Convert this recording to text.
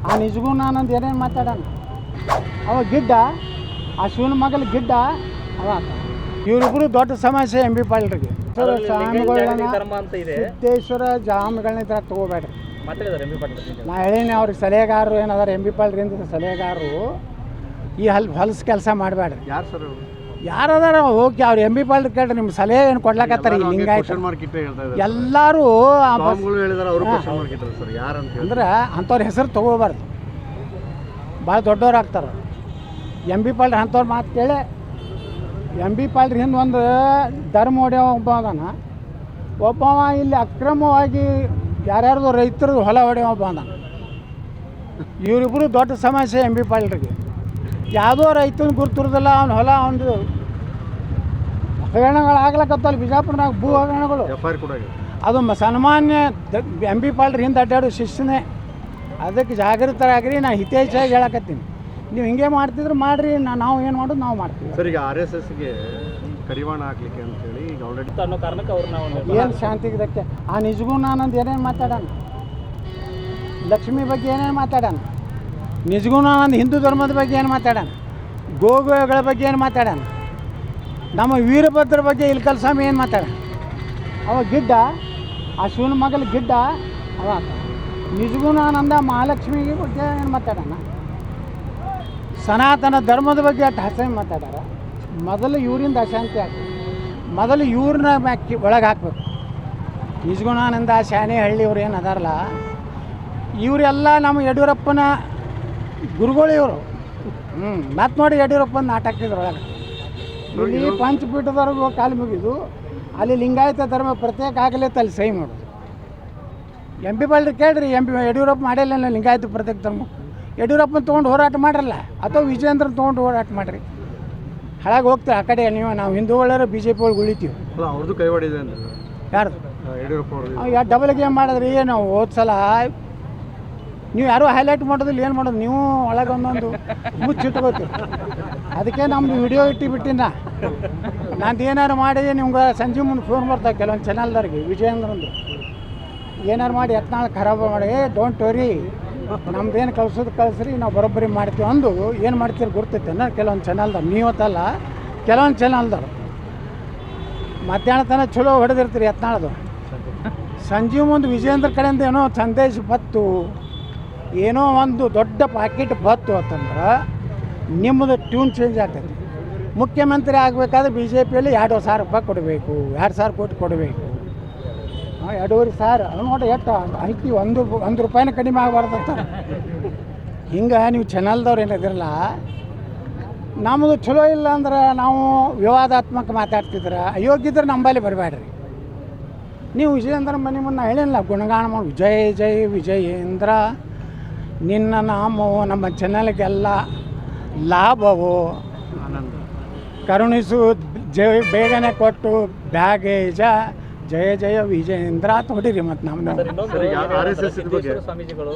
ಆ ನಿಜಗೂ ನಾನಂದು ಏನೇನು ಮಾತಾಡೋಣ ಅವ ಗಿಡ್ಡ ಆ ಶಿವನ ಮಗಲ ಗಿಡ್ಡ ಅವ ಇವರಿಬ್ಬರು ದೊಡ್ಡ ಸಮಸ್ಯೆ ಎಂ ಬಿ ಪಾಲ್ರಿಗೆ ಸಿದ್ದೇಶ್ವರ ಜಾಮಿಗಳನ್ನ ಈ ಥರ ತೊಗೋಬೇಡ್ರಿ. ನಾ ಹೇಳೀನಿ ಅವ್ರಿಗೆ ಸಲಹೆಗಾರರು ಏನದಾರ ಎಂ ಬಿ ಪಾಲ್ರಿಂದ ಸಲಹೆಗಾರರು ಈ ಹೊಲಸು ಕೆಲಸ ಮಾಡಬೇಡ್ರಿ. ಯಾರು ಸರ್ ಯಾರದಾರ ಹೋಗಿ ಅವ್ರು ಎಂ ಬಿ ಪಾಲ್ರಿ ಕೇಳ್ರಿ ನಿಮ್ಮ ಸಲಹೆ ಏನು ಕೊಡ್ಲಾಕತ್ತಾರ ಲಿಂಗಾಯ್ತು ಎಲ್ಲರೂ ಅಂದ್ರೆ ಅಂಥವ್ರ ಹೆಸರು ತೊಗೋಬಾರ್ದು. ಭಾಳ ದೊಡ್ಡವ್ರು ಆಗ್ತಾರೆ. ಎಂ ಬಿ ಪಾಲ್ರಿ ಅಂಥವ್ರ ಮಾತು ಕೇಳಿ ಎಂ ಬಿ ಪಾಲ್ರಿ ಹಿಂದೆ ಒಂದು ಧರ್ಮ ಹೊಡೆಯೋ ಒಬ್ಬ ಅದಾನ, ಒಬ್ಬವ ಇಲ್ಲಿ ಅಕ್ರಮವಾಗಿ ಯಾರ್ಯಾರ್ದು ರೈತರದ್ದು ಹೊಲ ಹೊಡೆಯೋ ಒಬ್ಬ ಅದಾನ. ಇವರಿಬ್ಬರು ದೊಡ್ಡ ಸಮಸ್ಯೆ ಎಂ ಬಿ ಪಾಲ್ರಿಗೆ. ಯಾವುದೋ ರೈತನ ಗುರುತಿರೋದಿಲ್ಲ ಅವ್ನ ಹೊಲ ಅವನದು ಹಗರಣಗಳು ಆಗ್ಲಕ್ಕತ್ತಲ್ಲ ಬಿಜಾಪುರನಾಗ ಭೂ ಹಗರಣಗಳು. ಅದು ಸಾಮಾನ್ಯ ಎಂ ಬಿ ಪಾಲ್ರಿ ಹಿಂದೆ ಅಡ್ಡಾಡೋ ಶಿಸ್ತನೇ. ಅದಕ್ಕೆ ಜಾಗೃತರಾಗ್ರಿ. ನಾನು ಹಿತೇಚ್ಛಾಗಿ ಹೇಳಕತ್ತೀನಿ. ನೀವು ಹಿಂಗೆ ಮಾಡ್ತಿದ್ರೆ ಮಾಡಿರಿ, ನಾವು ಏನು ಮಾಡೋದು ನಾವು ಮಾಡ್ತೀವಿ. ಸರ್ ಈಗ ಆರ್ ಎಸ್ ಎಸ್ಗೆ ಕಡಿವಾಣ ಹಾಕ್ಲಿಕ್ಕೆ ಅಂತೇಳಿ ಈಗ ಆಲ್ರೆಡಿ ಅನ್ನೋ ಕಾರಣಕ್ಕೆ ಅವ್ರು ನಾವು ಏನು ಶಾಂತಿಗಿದಕ್ಕೆ ಆ ನಿಜಗೂ ನಾನಂದು ಏನೇನು ಮಾತಾಡೋಣ, ಲಕ್ಷ್ಮಿ ಬಗ್ಗೆ ಏನೇನು ಮಾತಾಡೋಣ, ನಿಜಗೂ ನಾನಂದು ಹಿಂದೂ ಧರ್ಮದ ಬಗ್ಗೆ ಏನು ಮಾತಾಡೋಣ, ಗೋಗಳ ಬಗ್ಗೆ ಏನು ಮಾತಾಡೋಣ, ನಮ್ಮ ವೀರಭದ್ರ ಬಗ್ಗೆ ಇಲ್ಕಲ್ ಸ್ವಾಮಿ ಏನು ಮಾತಾಡೋಣ. ಅವ ಗಿಡ್ಡ ಆ ಶಿವನ ಮಗಲ ಗಿಡ್ಡ ಅವ ನಿಜಗೂ ನಾನಂದ ಮಹಾಲಕ್ಷ್ಮಿಗೆ ಬಗ್ಗೆ ಏನು ಮಾತಾಡೋಣ, ಸನಾತನ ಧರ್ಮದ ಬಗ್ಗೆ ಅಷ್ಟು ಹಸೆ ಮಾತಾಡಾರ. ಮೊದಲು ಇವರಿಂದ ಅಶಾಂತಿ ಆಗ್ತದೆ. ಮೊದಲು ಇವ್ರನ್ನ ಒಳಗೆ ಹಾಕ್ಬೇಕು. ನಿಜಗುಣಾನಂದ ಶಾನೆ ಹಳ್ಳಿಯವ್ರು ಏನು ಅದಾರಲ್ಲ, ಇವರೆಲ್ಲ ನಮ್ಮ ಯಡಿಯೂರಪ್ಪನ ಗುರುಗಳು ಇವರು. ಮತ್ತು ನೋಡಿ ಯಡಿಯೂರಪ್ಪನ ನಾಟ ಹಾಕ್ತಿದ್ರು ಒಳಗೆ. ಇಲ್ಲಿ ಪಂಚಪೀಠದವರೆಗೂ ಕಾಲು ಮುಗಿದು ಅಲ್ಲಿ ಲಿಂಗಾಯತ ಧರ್ಮ ಪ್ರತ್ಯೇಕ ಆಗಲಿತ್ತು, ಅಲ್ಲಿ ಸಹಿ ಮಾಡೋದು. ಎಂ ಪಿ ಪಾಲ್ರಿ ಕೇಳ್ರಿ, ಯಡಿಯೂರಪ್ಪ ಮಾಡಿಲ್ಲ ಲಿಂಗಾಯತ ಪ್ರತ್ಯೇಕ ಧರ್ಮ. ಯಡಿಯೂರಪ್ಪನ ತೊಗೊಂಡು ಹೋರಾಟ ಮಾಡ್ರಲ್ಲ, ಅಥವಾ ವಿಜಯೇಂದ್ರನ ತೊಗೊಂಡು ಹೋರಾಟ ಮಾಡಿರಿ. ಹಾಳಾಗಿ ಹೋಗ್ತೀವಿ ಆ ಕಡೆ. ನಾವು ಹಿಂದೂಗಳಾರು ಬಿ ಜೆ ಪಿ ಒಳಗೆ ಉಳಿತೀವಿ. ಅವ್ರದ್ದು ಕೈ ಹೊಡಿದೆ ಅಂತ ಯಾರ್ದು ಯಡಿಯೂರಪ್ಪ ಡಬಲ್ ಗೇಮ್ ಮಾಡಿದ್ರಿ. ನಾವು ಹೋದ ಸಲ ನೀವು ಯಾರೂ ಹೈಲೈಟ್ ಮಾಡೋದಿಲ್ಲ, ಏನು ಮಾಡೋದು ನೀವು ಒಳಗೆ ಒಂದೊಂದು ಮುಚ್ಚಿಟ್ಕೋತೀವಿ. ಅದಕ್ಕೆ ನಮ್ಮದು ವಿಡಿಯೋ ಇಟ್ಟಿಬಿಟ್ಟಿನ ನಂದು ಏನಾರು ಮಾಡಿ ನಿಮ್ಗೆ ಸಂಜೆ ಮುಂದೆ ಫೋನ್ ಬರ್ತಾವೆ ಕೆಲವೊಂದು ಚಾನಲ್ದವ್ರಿಗೆ, ವಿಜಯೇಂದ್ರಂದು ಏನಾರು ಮಾಡಿ ಯತ್ನಾಳ್ ಖರಾಬ್ ಮಾಡಿ ಡೋಂಟ್ ವರಿ ನಮ್ದೇನು ಕಳ್ಸೋದು ಕಳಿಸ್ರಿ, ನಾವು ಬರೋಬ್ಬರಿ ಮಾಡ್ತೀವಿ ಅಂದು ಏನು ಮಾಡ್ತೀರಿ ಗುರ್ತೈತೆ ಅನ್ನೋ ಕೆಲವೊಂದು ಚಾನಲ್ದವ್ರು. ನೀವತ್ತಲ್ಲ ಕೆಲವೊಂದು ಚಾನಲ್ದವ್ರು ಮಧ್ಯಾಹ್ನ ತನಕ ಚಲೋ ಹೊಡೆದಿರ್ತೀರಿ ಯತ್ನಾಳದು. ಸಂಜೆ ಮುಂದೆ ವಿಜಯೇಂದ್ರ ಕಡೆಯಿಂದ ಏನೋ ಸಂದೇಶ ಬತ್ತು, ಏನೋ ಒಂದು ದೊಡ್ಡ ಪಾಕೆಟ್ ಬತ್ತು ಅಂತಂದ್ರೆ ನಿಮ್ಮದು ಟ್ಯೂನ್ ಚೇಂಜ್ ಆಗ್ತೈತಿ. ಮುಖ್ಯಮಂತ್ರಿ ಆಗಬೇಕಾದ್ರೆ ಬಿ ಜೆ ಪಿಯಲ್ಲಿ 2,000 ರೂಪಾಯಿ ಕೊಡಬೇಕು, 2,000 ಕೋಟಿ ಕೊಡಬೇಕು. 2,500 ನೋಡಿ ಎಷ್ಟು ಐತಿ, ಒಂದು ರೂಪಾಯಿನ ಕಡಿಮೆ ಆಗಬಾರ್ದಂತ. ಹಿಂಗೆ ನೀವು ಚಾನಲ್ದವ್ರು ಏನಿದಿರಲ್ಲ, ನಮ್ಮದು ಚಲೋ ಇಲ್ಲ ಅಂದ್ರೆ ನಾವು ವಿವಾದಾತ್ಮಕ ಮಾತಾಡ್ತಿದ್ರೆ ಅಯೋಗ್ಯದ್ರೆ ನಂಬಲ್ಲಿ ಬರಬೇಡ್ರಿ. ನೀವು ವಿಜಯೇಂದ್ರ ಮನೆ ಮುನ್ನ ಹೇಳಿಲ್ಲ ಗುಣಗಾನ ಮಾಡಿ ಜೈ ಜೈ ವಿಜಯೇಂದ್ರ, ನಿನ್ನ ನಾಮವು ನಮ್ಮ ಚಾನಲ್ಗೆಲ್ಲ ಲಾಭವು, ಕರುಣಿಸು ಬೇಗನೆ ಕೊಟ್ಟು ಬ್ಯಾಗೇಜ, ಜಯ ಜಯ ವಿಜಯೇಂದ್ರ ಅಂತ ಹೊಡೀರಿ. ಮತ್ತು ನಮ್ಮ ಸ್ವಾಮೀಜಿಗಳು